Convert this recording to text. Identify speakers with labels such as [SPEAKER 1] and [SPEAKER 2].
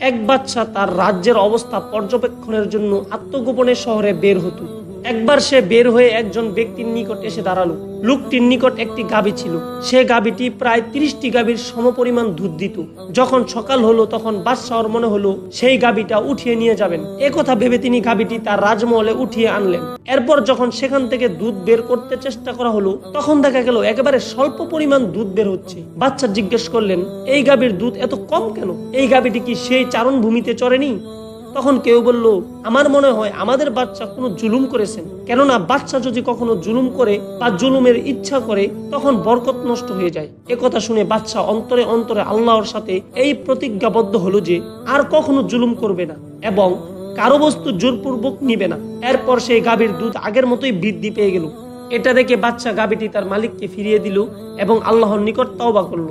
[SPEAKER 1] এক বাদশা তার রাজ্যের অবস্থা পর্যবেক্ষণের জন্য আত্মগোপনে শহরে বের হতো। একবার সে বের হয়ে একজন ব্যক্তির নিকট এসে দাঁড়ালো। লোকটির নিকট একটি গাভী ছিল। সে গাভীটি প্রায় 30টি গাভীর সমপরিমাণ দুধ দিত। যখন সকাল হলো তখন বাদশাহর মনে হলো সেই গাভীটা উঠিয়ে নিয়ে যাবেন। একথা ভেবে তিনি গাভীটি তার রাজমহলে উঠিয়ে আনলেন। এরপর যখন সেখান থেকে দুধ বের করতে চেষ্টা করা হলো তখন দেখা গেল একেবারে স্বল্প পরিমাণ দুধ বের হচ্ছে। বাদশা জিজ্ঞেস করলেন, এই গাভীর দুধ এত কম কেন? এই গাভীটি কি সেই চারণ ভূমিতে চড়েনি? তখন কেউ বলল, আমার মনে হয় আমাদের বাদশা কোনো জুলুম করেছেন। কেননা বাদশা যদি কখনো জুলুম করে বা জুলুমের ইচ্ছা করে তখন বরকত নষ্ট হয়ে যায়। একথা শুনে বাদশা অন্তরে অন্তরে আল্লাহর সাথে এই প্রতিজ্ঞাবদ্ধ হলো যে আর কখনো জুলুম করবে না এবং কারো বস্তু জোরপূর্বক নিবে না। এরপর সেই গাভীর দুধ আগের মতোই বৃদ্ধি পেয়ে গেল। এটা দেখে বাদশা গাভীটি তার মালিককে ফিরিয়ে দিল এবং আল্লাহর নিকট তওবা করল।